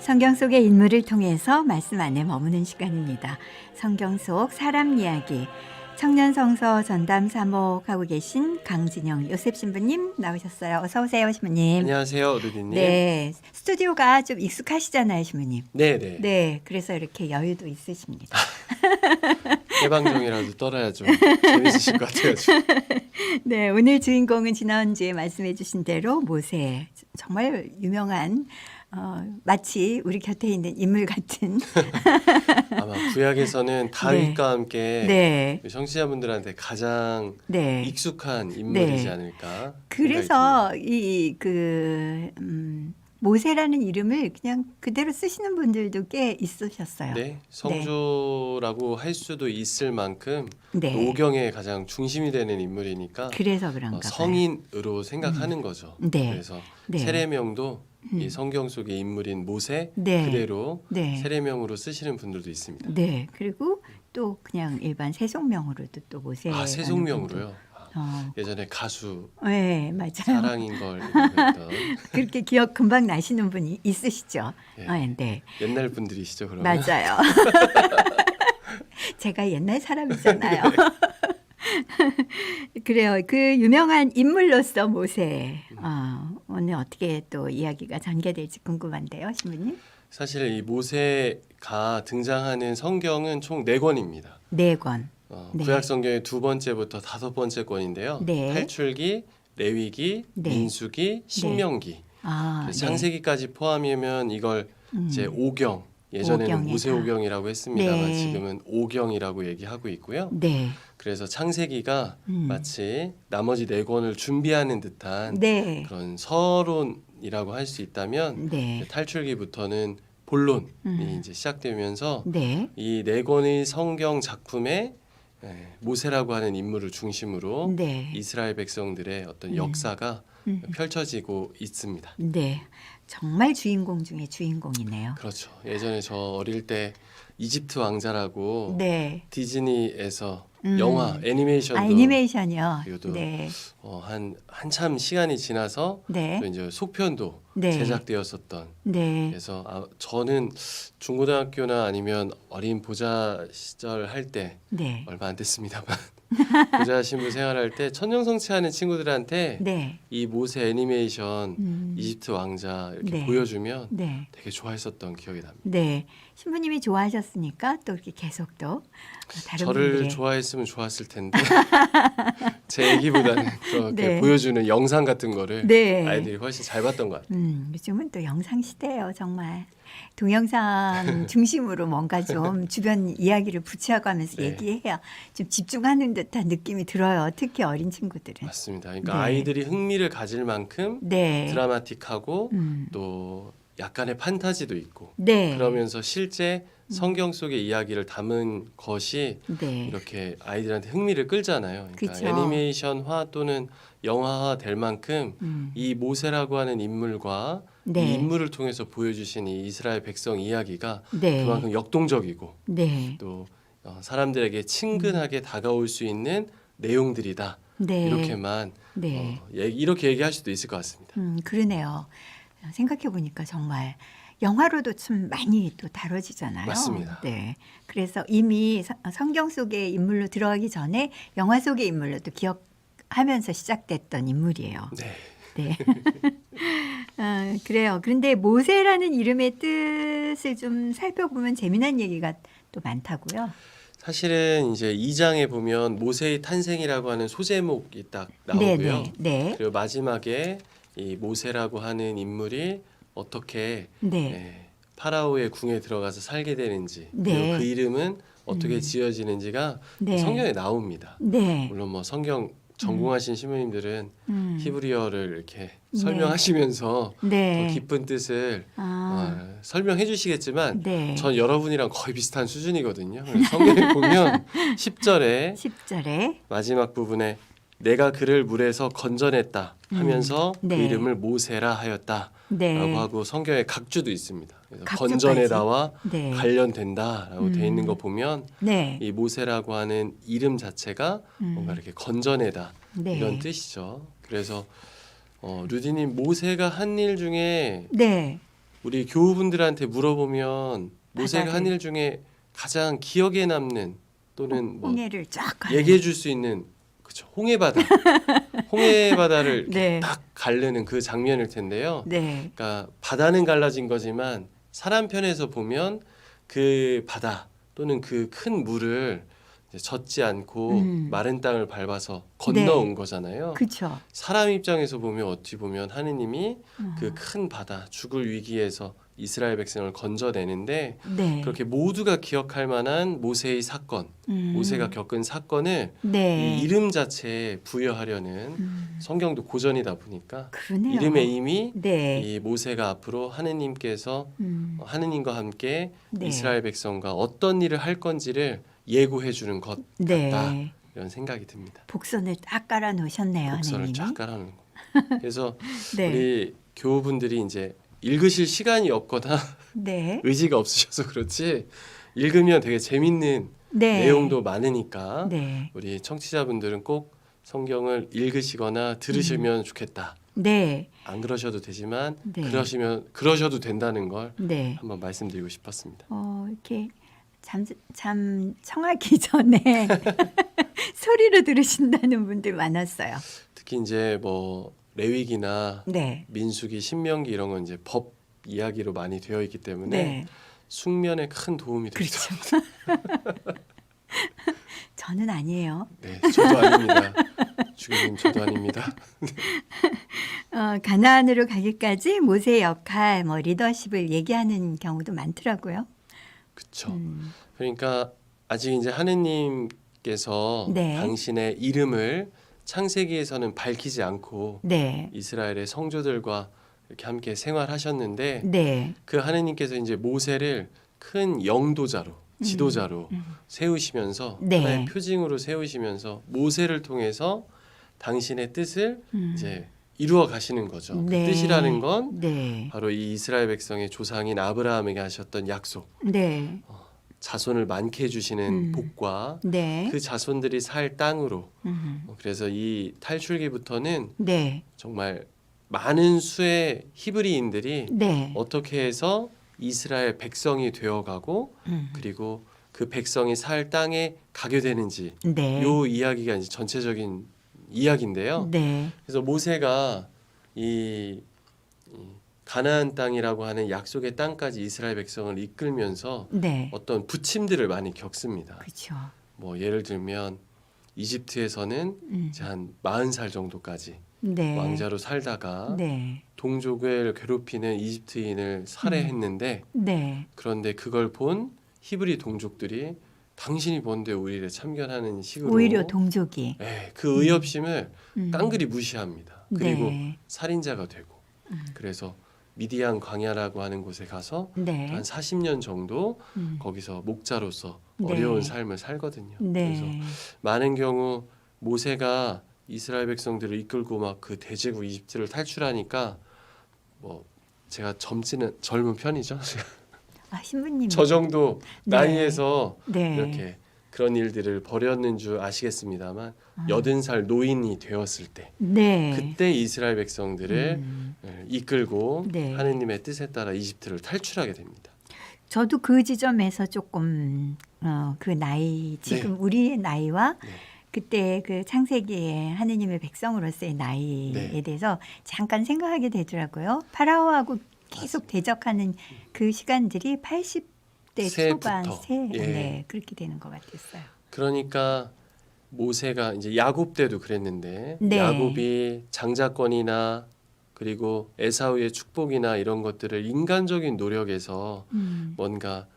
성경 속의 인물을 통해서 말씀 안에 머무는 시간입니다. 성경 속 사람 이야기 청년성서 전담 사목하고 계신 강진영 요셉 신부님 나오셨어요. 어서 오세요, 신부님. 안녕하세요, 루디님. 네, 스튜디오가 좀 익숙하시잖아요, 신부님. 네네. 네, 그래서 이렇게 여유도 있으십니다. 해방정이라도 떨어야 좀 재밌으실 것 같아요. 네, 오늘 주인공은 지난주에 말씀해 주신 대로 모세. 정말 유명한 마치 우리 곁에 있는 인물 같은 아마 구약에서는 다윗과 함께 네. 청취자분들한테 가장 네. 익숙한 인물이지 네. 않을까. 그래서 모세라는 이름을 그냥 그대로 쓰시는 분들도 꽤 있으셨어요. 네, 성조라고 할 수도 있을 만큼 네. 오경의 가장 중심이 되는 인물이니까 그래서 그런가 봐요. 성인으로 생각하는 거죠. 네. 그래서 네. 세례명도 이 성경 속의 인물인 모세 네. 그대로 네. 세례명으로 쓰시는 분들도 있습니다. 네. 그리고 또 그냥 일반 세속명으로도 또 모세. 세속명으로요? 예전에 가수 네, 맞아요. 사랑인 걸 했던 그렇게 기억 금방 나시는 분이 있으시죠? 네. 네. 옛날 분들이시죠, 그러면? 맞아요. 제가 옛날 사람이잖아요. 그래요. 그 유명한 인물로서 모세. 오늘 어떻게 또 이야기가 전개될지 궁금한데요, 신부님. 사실 이 모세가 등장하는 성경은 총 4권입니다. 4권. 네. 구약 성경의 2번째부터 5번째 권인데요. 네. 탈출기, 레위기, 네. 민수기, 신명기. 그래서 창세기까지 포함이면 이걸 이제 오경, 예전에는 오경이다. 모세오경이라고 했습니다만 네. 지금은 오경이라고 얘기하고 있고요. 네. 그래서 창세기가 마치 나머지 4권을 준비하는 듯한 네. 그런 서론이라고 할 수 있다면 네. 탈출기부터는 본론이 이제 시작되면서 네. 이 4권의 성경 작품에 모세라고 하는 인물을 중심으로 네. 이스라엘 백성들의 어떤 역사가 펼쳐지고 있습니다. 네. 정말 주인공 중에 주인공이네요. 그렇죠. 예전에 저 어릴 때 이집트 왕자라고 네. 디즈니에서 영화 애니메이션도 애니메이션이요. 그리고 또 네. 한참 시간이 지나서 네. 또 이제 속편도 네. 제작되었었던 네. 그래서 저는 중고등학교나 아니면 어린 보좌 시절 할 때 네. 얼마 안 됐습니다만 보좌 신부 생활할 때 천년성취하는 친구들한테 네. 이 모세 애니메이션 이집트 왕자 이렇게 네. 보여주면 네. 되게 좋아했었던 기억이 납니다. 네. 신부님이 좋아하셨으니까 또 이렇게 계속 또 다른 저를 분들의 좋아했으면 좋았을 텐데 제 얘기보다는 그렇게 네. 보여주는 영상 같은 거를 네. 아이들이 훨씬 잘 봤던 것 같아요. 요즘은 또 영상 시대예요, 정말. 동영상 중심으로 뭔가 좀 주변 이야기를 붙여가면서 네. 얘기해야 좀 집중하는 듯한 느낌이 들어요. 특히 어린 친구들은. 맞습니다. 그러니까 네. 아이들이 흥미를 가질 만큼 네. 드라마틱하고 음. 또 약간의 판타지도 있고 네. 그러면서 실제 성경 속의 이야기를 담은 것이 네. 이렇게 아이들한테 흥미를 끌잖아요. 그러니까 그쵸. 애니메이션화 또는 영화화 될 만큼 이 모세라고 하는 인물과 네. 이 인물을 통해서 보여주신 이 이스라엘 백성 이야기가 네. 그만큼 역동적이고 네. 또 사람들에게 친근하게 다가올 수 있는 내용들이다. 네. 이렇게만 네. 이렇게 얘기할 수도 있을 것 같습니다. 그러네요. 생각해 보니까 정말 영화로도 참 많이 또 다뤄지잖아요. 맞습니다. 네. 그래서 이미 성경 속의 인물로 들어가기 전에 영화 속의 인물로도 기억하면서 시작됐던 인물이에요. 네. 네. 그래요. 그런데 모세라는 이름의 뜻을 좀 살펴보면 재미난 얘기가 또 많다고요. 사실은 이제 2장에 보면 모세의 탄생이라고 하는 소제목이 딱 나오고요. 네, 네. 그리고 마지막에 이 모세라고 하는 인물이 어떻게 네. 파라오의 궁에 들어가서 살게 되는지 네. 그리고 그 이름은 어떻게 지어지는지가 네. 성경에 나옵니다. 네. 물론 뭐 성경 전공하신 신부님들은 히브리어를 이렇게 네. 설명하시면서 네. 더 깊은 뜻을 설명해 주시겠지만 네. 전 여러분이랑 거의 비슷한 수준이거든요. 성경에 보면 10절에 10절에 마지막 부분에 내가 그를 물에서 건져냈다 하면서 네. 그 이름을 모세라 하였다 네. 라고 하고 성경에 각주도 있습니다. 그래서 각주까지. 건져내다와 네. 관련된다라고 돼 있는 거 보면 네. 이 모세라고 하는 이름 자체가 뭔가 이렇게 건져내다 네. 이런 뜻이죠. 그래서 루디님 모세가 한 일 중에 네. 우리 교우분들한테 물어보면 모세가 바다를. 한 일 중에 가장 기억에 남는 또는 뭐 홍해를 쫙 얘기해 줄 수 있는 그쵸 홍해바다 홍해바다를 이렇게 네. 딱 가르는 그 장면일 텐데요. 네. 그러니까 바다는 갈라진 거지만 사람 편에서 보면 그 바다 또는 그 큰 물을 이제 젖지 않고 마른 땅을 밟아서 건너온 거잖아요. 그렇죠. 사람 입장에서 보면 어찌 보면 하느님이 그 큰 바다 죽을 위기에서 이스라엘 백성을 건져내는데 네. 그렇게 모두가 기억할 만한 모세의 사건, 모세가 겪은 사건을 네. 이 이름 자체에 부여하려는 성경도 고전이다 보니까 그러네요. 이름에 이미 네. 이 모세가 앞으로 하느님께서 하느님과 함께 네. 이스라엘 백성과 어떤 일을 할 건지를 예고해 주는 것 네. 같다 이런 생각이 듭니다. 복선을 딱 깔아 놓으셨네요, 복선을 하나님이. 쫙 깔아놓는 거. 그래서 네. 우리 교우분들이 이제 읽으실 시간이 없거나 네. 의지가 없으셔서 그렇지 읽으면 되게 재밌는 네. 내용도 많으니까 네. 우리 청취자분들은 꼭 성경을 읽으시거나 들으시면 좋겠다. 네. 안 그러셔도 되지만 네. 그러셔도 된다는 걸 네. 한번 말씀드리고 싶었습니다. 이렇게 잠 청하기 전에 소리로 들으신다는 분들 많았어요. 특히 이제 뭐 레위기나 네. 민수기, 신명기 이런 건 이제 법 이야기로 많이 되어 있기 때문에 네. 숙면에 큰 도움이 되죠. 그렇죠. 저는 아니에요. 네, 저도 아닙니다. 주교님 저도 아닙니다. 가나안으로 가기까지 모세의 역할, 뭐 리더십을 얘기하는 경우도 많더라고요. 그렇죠. 그러니까 아직 이제 하느님께서 네. 당신의 이름을 창세기에서는 밝히지 않고 네. 이스라엘의 성조들과 이렇게 함께 생활하셨는데 네. 그 하느님께서 이제 모세를 큰 영도자로 지도자로 세우시면서 네. 하나의 표징으로 세우시면서 모세를 통해서 당신의 뜻을 이제 이루어 가시는 거죠. 네. 그 뜻이라는 건 네. 바로 이 이스라엘 백성의 조상인 아브라함에게 하셨던 약속, 네. 자손을 많게 해주시는 복과 네. 그 자손들이 살 땅으로. 그래서 이 탈출기부터는 네. 정말 많은 수의 히브리인들이 네. 어떻게 해서 이스라엘 백성이 되어가고 그리고 그 백성이 살 땅에 가게 되는지 네. 요 이야기가 이제 전체적인 이야기인데요. 네. 그래서 모세가 이 가나안 땅이라고 하는 약속의 땅까지 이스라엘 백성을 이끌면서 네. 어떤 부침들을 많이 겪습니다. 그렇죠. 뭐 예를 들면 이집트에서는 이제 한 40살 정도까지 네. 왕자로 살다가 네. 동족을 괴롭히는 이집트인을 살해했는데 네. 그런데 그걸 본 히브리 동족들이 당신이 뭔데 우리를 참견하는 식으로 오히려 동족이. 그 의협심을 깡그리 무시합니다. 그리고 네. 살인자가 되고 그래서 미디안 광야라고 하는 곳에 가서 네. 한 40년 정도 거기서 목자로서 네. 어려운 삶을 살거든요. 그래서 네. 많은 경우 모세가 이스라엘 백성들을 이끌고 막 그 대제국 이집트를 탈출하니까 뭐 제가 젊은 편이죠. 신부님. 저 정도 네. 나이에서 네. 이렇게 그런 일들을 벌였는 줄 아시겠습니다만 80살 노인이 되었을 때 네. 그때 이스라엘 백성들을 이끌고 네. 하느님의 뜻에 따라 이집트를 탈출하게 됩니다. 저도 그 지점에서 조금 그 나이 지금 우리의 나이와 네. 그때 그 창세기의 하느님의 백성으로서의 나이에 네. 대해서 잠깐 생각하게 되더라고요. 파라오하고 계속 대적하는 그 시간들이 80대 초반 새부터. 예. 네, 그렇게 되는 것 같았어요. 그러니까 모세가 이제 야곱 때도 그랬는데 네. 야곱이 장자권이나 그리고 에사우의 축복이나 이런 것들을 인간적인 노력에서 뭔가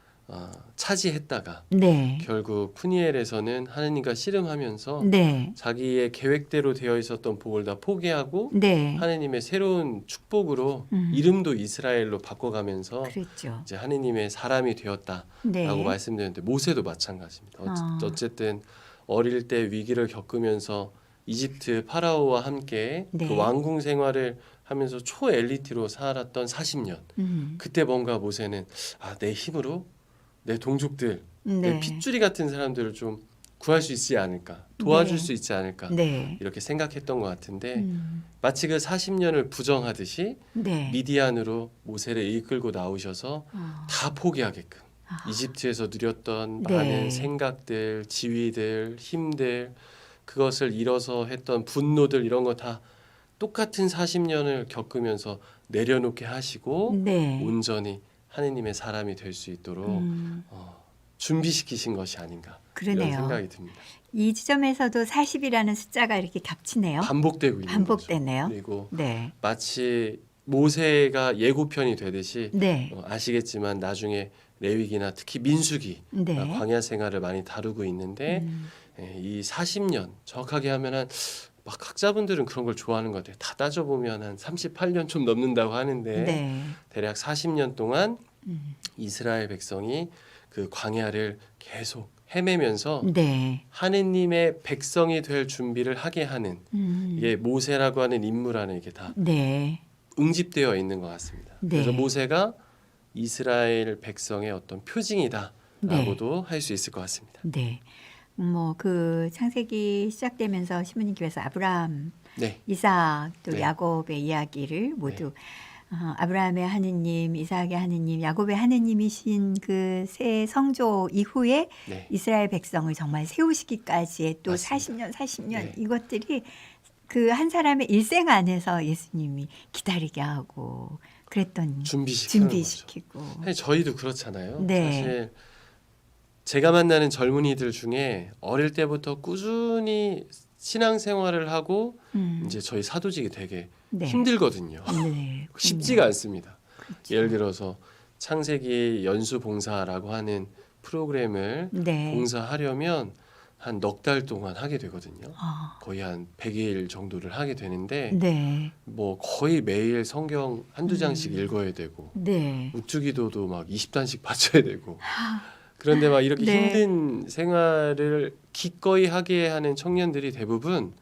차지했다가 네. 결국 푸니엘에서는 하느님과 씨름하면서 네. 자기의 계획대로 되어 있었던 복을 다 포기하고 네. 하느님의 새로운 축복으로 이름도 이스라엘로 바꿔가면서 그랬죠. 이제 하느님의 사람이 되었다라고 네. 말씀드렸는데 모세도 마찬가지입니다. 어쨌든 어릴 때 위기를 겪으면서 이집트 파라오와 함께 네. 그 왕궁 생활을 하면서 초엘리트로 살았던 40년. 그때 뭔가 모세는 내 힘으로 내 동족들, 내 네. 핏줄이 같은 사람들을 좀 구할 수 있지 않을까, 도와줄 네. 수 있지 않을까 네. 이렇게 생각했던 것 같은데 마치 그 40년을 부정하듯이 네. 미디안으로 모세를 이끌고 나오셔서 다 포기하게끔 이집트에서 누렸던 네. 많은 생각들, 지위들, 힘들, 그것을 잃어서 했던 분노들 이런 거 다 똑같은 40년을 겪으면서 내려놓게 하시고 네. 온전히 하느님의 사람이 될 수 있도록 준비시키신 것이 아닌가 이런 그러네요. 생각이 듭니다. 이 지점에서도 40이라는 숫자가 이렇게 겹치네요. 반복되고 있는 반복되네요. 거죠. 그리고 네. 마치 모세가 예고편이 되듯이 네. 아시겠지만 나중에 레위기나 특히 민수기 네. 광야 생활을 많이 다루고 있는데 이 40년 정확하게 하면 막 학자분들은 그런 걸 좋아하는 것 같아요. 다 따져보면 한 38년 좀 넘는다고 하는데 네. 대략 40년 동안 이스라엘 백성이 그 광야를 계속 헤매면서 네. 하느님의 백성이 될 준비를 하게 하는 이게 모세라고 하는 인물 안에 이게 다 네. 응집되어 있는 것 같습니다. 네. 그래서 모세가 이스라엘 백성의 어떤 표징이다라고도 할 수 있을 것 같습니다. 네. 뭐 그 창세기 시작되면서 시므님께서 아브라함, 네, 이삭 또 네. 야곱의 이야기를 모두 아브라함의 하느님, 이삭의 하느님, 야곱의 하느님이신 그 세 성조 이후에 네, 이스라엘 백성을 정말 세우시기까지의 또 맞습니다. 40년 네. 이것들이 그 한 사람의 일생 안에서 예수님이 기다리게 하고 그랬던 준비시키는 거죠. 준비시키고 사실 저희도 그렇잖아요. 네. 사실 제가 만나는 젊은이들 중에 어릴 때부터 꾸준히 신앙생활을 하고 이제 저희 사도직이 되게 네. 힘들거든요. 네. 쉽지가 않습니다. 그렇죠. 예를 들어서 창세기 연수봉사라고 하는 프로그램을 네. 봉사하려면 한 넉 달 동안 하게 되거든요. 아, 거의 한 100일 정도를 하게 되는데 네. 뭐 거의 매일 성경 한두 장씩 읽어야 되고 네. 우쭈기도도 막 20단씩 바쳐야 되고 그런데 막 이렇게 네. 힘든 생활을 기꺼이 하게 하는 청년들이 대부분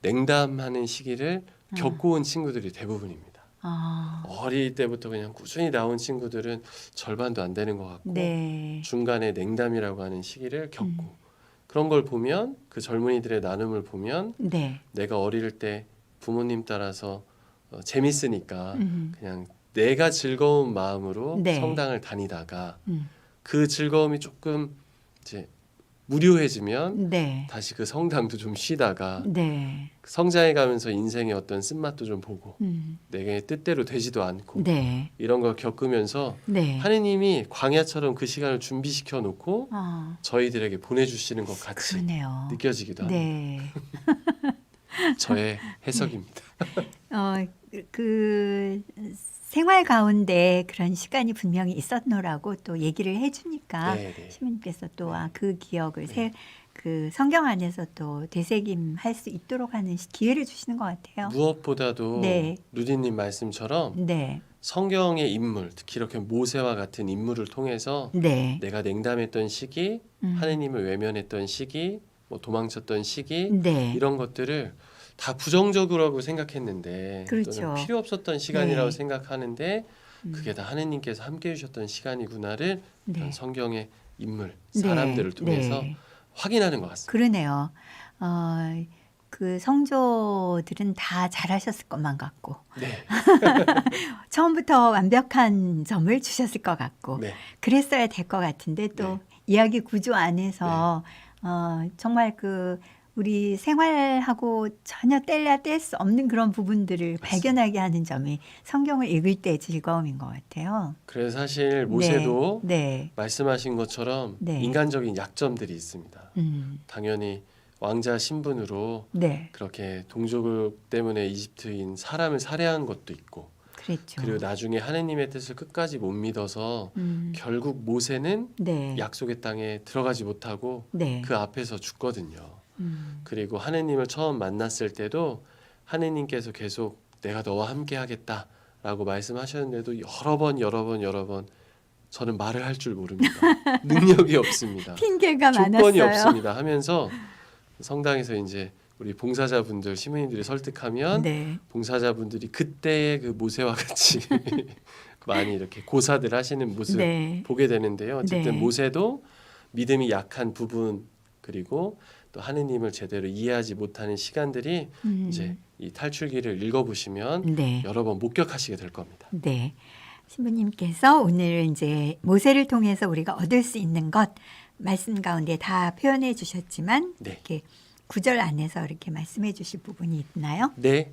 냉담하는 시기를 겪고 온 친구들이 대부분입니다. 아, 어릴 때부터 그냥 꾸준히 나온 친구들은 절반도 안 되는 것 같고 네. 중간에 냉담이라고 하는 시기를 겪고 그런 걸 보면 그 젊은이들의 나눔을 보면 네. 내가 어릴 때 부모님 따라서 재밌으니까 음. 그냥 내가 즐거운 마음으로 네. 성당을 다니다가 음. 그 즐거움이 조금 이제 무료해지면 네. 다시 그 성당도 좀 쉬다가 네. 성장해 가면서 인생의 어떤 쓴맛도 좀 보고 음. 내게 뜻대로 되지도 않고 네. 이런 걸 겪으면서 네. 하느님이 광야처럼 그 시간을 준비시켜 놓고 아, 저희들에게 보내주시는 것 같이 그러네요. 느껴지기도 합니다. 네. 저의 해석입니다. 그 생활 가운데 그런 시간이 분명히 있었노라고 또 얘기를 해주니까 네, 네. 시민님께서 또 네. 그 기억을 네. 그 성경 안에서 또 되새김할 수 있도록 하는 기회를 주시는 것 같아요. 무엇보다도 네. 루디님 말씀처럼 네, 성경의 인물, 특히 이렇게 모세와 같은 인물을 통해서 네, 내가 냉담했던 시기, 하느님을 외면했던 시기, 뭐 도망쳤던 시기 네, 이런 것들을 다 부정적으로라고 생각했는데 그렇죠. 또는 필요 없었던 시간이라고 네. 생각하는데 그게 다 하느님께서 함께 해주셨던 시간이구나를 네. 성경의 인물, 네, 사람들을 통해서 네. 확인하는 것 같습니다. 그러네요. 그 성조들은 다 잘하셨을 것만 같고 네, 처음부터 완벽한 점을 주셨을 것 같고 네, 그랬어야 될 것 같은데 또 네. 이야기 구조 안에서 정말 그 우리 생활하고 전혀 뗄래야 뗄 수 없는 그런 부분들을 발견하게 하는 점이 성경을 읽을 때 즐거움인 것 같아요. 그래서 사실 모세도 네, 말씀하신 것처럼 네. 인간적인 약점들이 있습니다. 네, 당연히 왕자 신분으로 네, 그렇게 동족 때문에 이집트인 사람을 살해한 것도 있고 그랬죠. 그리고 나중에 하느님의 뜻을 끝까지 못 믿어서 결국 모세는 네, 약속의 땅에 들어가지 못하고 네, 그 앞에서 죽거든요. 그리고 하느님을 처음 만났을 때도 하느님께서 계속 내가 너와 함께 하겠다라고 말씀하셨는데도 여러 번 저는 말을 할 줄 모릅니다. 능력이 없습니다. 핑계가 조건이 많았어요. 없습니다 하면서 성당에서 이제 우리 봉사자분들 시민들이 설득하면 네, 봉사자분들이 그때의 그 모세와 같이 많이 이렇게 고사들 하시는 모습 네, 보게 되는데요. 어쨌든 네. 모세도 믿음이 약한 부분 그리고 또 하느님을 제대로 이해하지 못하는 시간들이 이제 이 탈출기를 읽어보시면 네. 여러 번 목격하시게 될 겁니다. 네. 신부님께서 오늘 이제 모세를 통해서 우리가 얻을 수 있는 것 말씀 가운데 다 표현해 주셨지만 네. 이렇게 구절 안에서 이렇게 말씀해 주실 부분이 있나요? 네,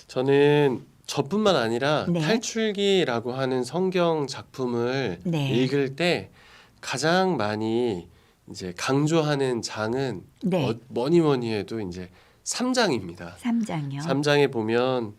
저는 저뿐만 아니라 네. 탈출기라고 하는 성경 작품을 네. 읽을 때 가장 많이 이제 강조하는 장은 네. 뭐니 해도 이제 3장입니다. 3장이요. 3장에 보면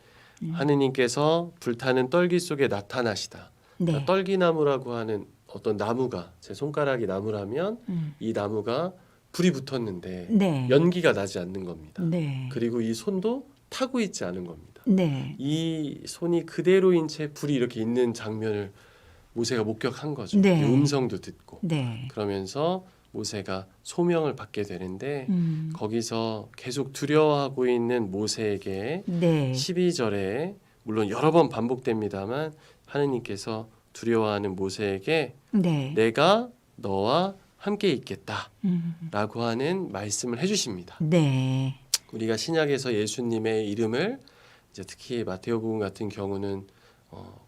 하느님께서 불타는 떨기 속에 나타나시다. 네. 그러니까 떨기나무라고 하는 어떤 나무가 제 손가락이 나무라면 이 나무가 불이 붙었는데 네. 연기가 나지 않는 겁니다. 네. 그리고 이 손도 타고 있지 않은 겁니다. 네. 이 손이 그대로인 채 불이 이렇게 있는 장면을 모세가 목격한 거죠. 네. 이 음성도 듣고 네. 그러면서 모세가 소명을 받게 되는데 음. 거기서 계속 두려워하고 있는 모세에게 네. 12절에 물론 여러 번 반복됩니다만 하느님께서 두려워하는 모세에게 네. 내가 너와 함께 있겠다 음. 라고 하는 말씀을 해주십니다. 네. 우리가 신약에서 예수님의 이름을 이제 특히 마테오복음 같은 경우는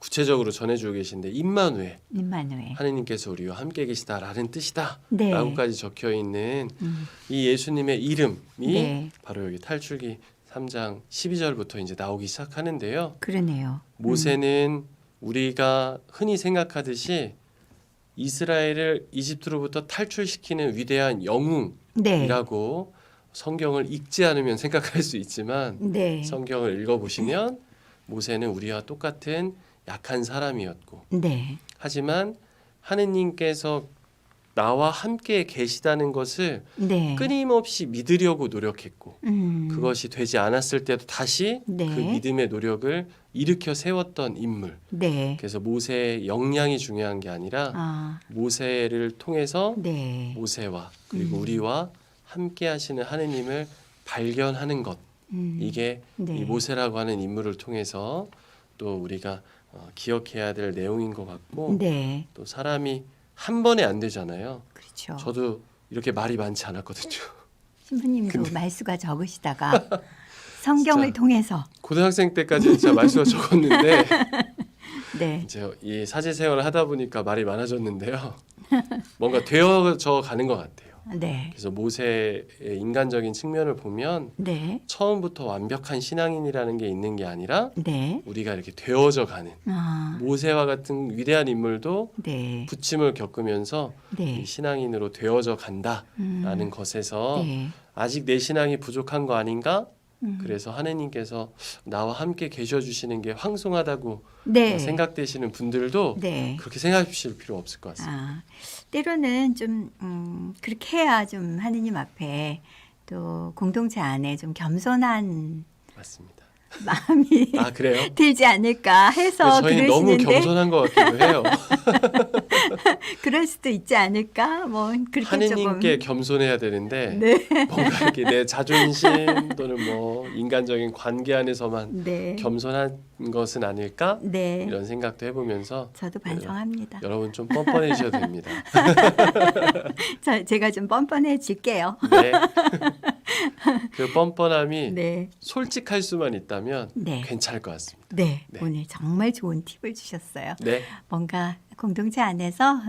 구체적으로 전해주고 계신데 임마누엘 임마누엘. 하느님께서 우리와 함께 계시다라는 뜻이다 네. 라고까지 적혀있는 이 예수님의 이름이 네. 바로 여기 탈출기 3장 12절부터 이제 나오기 시작하는데요. 그러네요. 모세는 우리가 흔히 생각하듯이 이스라엘을 이집트로부터 탈출시키는 위대한 영웅이라고 네. 성경을 읽지 않으면 생각할 수 있지만 네. 성경을 읽어보시면 모세는 우리와 똑같은 약한 사람이었고 네. 하지만 하느님께서 나와 함께 계시다는 것을 네. 끊임없이 믿으려고 노력했고 그것이 되지 않았을 때도 다시 네. 그 믿음의 노력을 일으켜 세웠던 인물. 네. 그래서 모세의 역량이 중요한 게 아니라 아. 모세를 통해서 네. 모세와 그리고 우리와 함께 하시는 하느님을 발견하는 것. 이게 네. 이 모세라고 하는 인물을 통해서 또 우리가 기억해야 될 내용인 것 같고 네. 또 사람이 한 번에 안 되잖아요. 그렇죠. 저도 이렇게 말이 많지 않았거든요. 신부님도 말수가 적으시다가 성경을 진짜. 통해서 고등학생 때까지 진짜 말수가 적었는데 네. 이제 이 사제 생활을 하다 보니까 말이 많아졌는데요. 뭔가 되어져 가는 것 같아요. 네. 그래서 모세의 인간적인 측면을 보면 네. 처음부터 완벽한 신앙인이라는 게 있는 게 아니라 네. 우리가 이렇게 되어져 가는 아. 모세와 같은 위대한 인물도 네. 부침을 겪으면서 네. 이 신앙인으로 되어져 간다라는 것에서 네. 아직 내 신앙이 부족한 거 아닌가? 그래서 하느님께서 나와 함께 계셔 주시는 게 황송하다고 네. 생각되시는 분들도 네. 그렇게 생각하실 필요 없을 것 같습니다. 아, 때로는 좀 그렇게 해야 좀 하느님 앞에 또 공동체 안에 좀 겸손한 맞습니다. 마음이 아 그래요? 들지 않을까 해서 저희는 너무 그러시는데 겸손한 것 같기도 해요. 그럴 수도 있지 않을까? 뭐 그렇게 하느님께 조금 겸손해야 되는데 네. 뭔가 이렇게 내 자존심 또는 뭐 인간적인 관계 안에서만 네. 겸손한 것은 아닐까? 네. 이런 생각도 해보면서 저도 반성합니다. 여러분 좀 뻔뻔해지셔도 됩니다. 제가 좀 뻔뻔해질게요. 네. 그 뻔뻔함이 네. 솔직할 수만 있다면 네. 괜찮을 것 같습니다. 네. 네. 오늘 정말 좋은 팁을 주셨어요. 네, 뭔가 공동체 안에서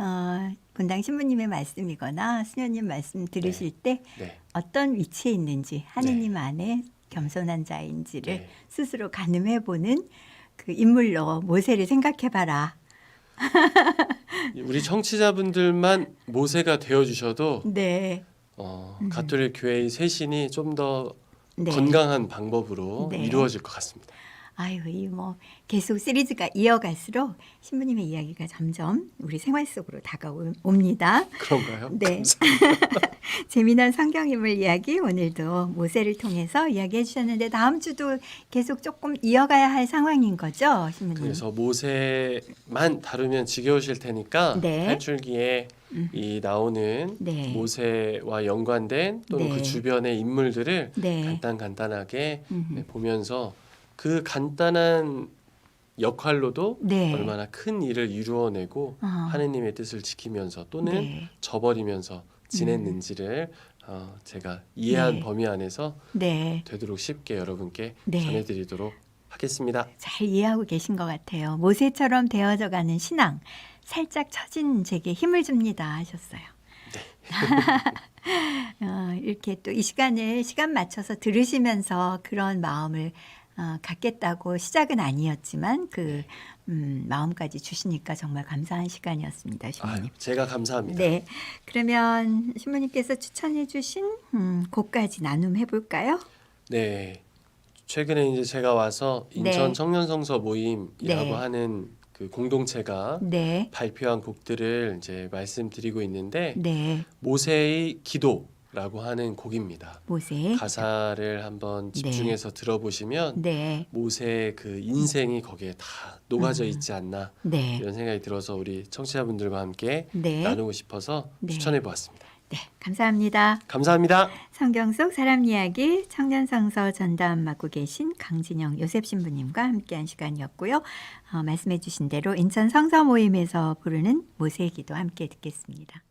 본당 신부님의 말씀이거나 수녀님 말씀 들으실 때 네, 어떤 위치에 있는지 하느님 안에 겸손한 자인지를 네. 스스로 가늠해보는 그 인물로 모세를 생각해봐라. 우리 청취자분들만 모세가 되어주셔도 네. 가톨릭 교회의 쇄신이 좀 더 네. 건강한 방법으로 네. 이루어질 것 같습니다. 아유, 이 뭐 계속 시리즈가 이어갈수록 신부님의 이야기가 점점 우리 생활 속으로 다가옵니다. 그런가요? 네. 재미난 성경인물 이야기 오늘도 모세를 통해서 이야기해 주셨는데 다음 주도 계속 조금 이어가야 할 상황인 거죠, 신부님? 그래서 모세만 다루면 지겨우실 테니까 네. 탈출기에 이 나오는 네. 모세와 연관된 또는 네. 그 주변의 인물들을 네. 간단하게 보면서 그 간단한 역할로도 네. 얼마나 큰 일을 이루어내고 아. 하느님의 뜻을 지키면서 또는 네. 저버리면서 지냈는지를 제가 이해한 네. 범위 안에서 네. 되도록 쉽게 여러분께 네. 전해드리도록 하겠습니다. 잘 이해하고 계신 것 같아요. 모세처럼 되어져가는 신앙, 살짝 처진 제게 힘을 줍니다 하셨어요. 이렇게 또 이 시간 맞춰서 들으시면서 그런 마음을 갖겠다고 시작은 아니었지만 그 마음까지 주시니까 정말 감사한 시간이었습니다, 신부님. 제가 감사합니다. 네, 그러면 신부님께서 추천해주신 곡까지 나눔해 볼까요? 네, 최근에 이제 제가 와서 인천 네. 청년성서 모임이라고 네. 하는 그 공동체가 네, 발표한 곡들을 이제 말씀드리고 있는데 네, 모세의 기도라고 하는 곡입니다. 모세. 가사를 한번 집중해서 들어보시면 네, 모세의 그 인생이 거기에 다 녹아져 있지 않나 네, 이런 생각이 들어서 우리 청취자분들과 함께 네, 나누고 싶어서 네. 추천해 보았습니다. 네, 감사합니다. 감사합니다. 성경 속 사람 이야기 청년성서 전담 맡고 계신 강진영 요셉 신부님과 함께한 시간이었고요. 말씀해 주신 대로 인천 성서 모임에서 부르는 모세의 기도 함께 듣겠습니다.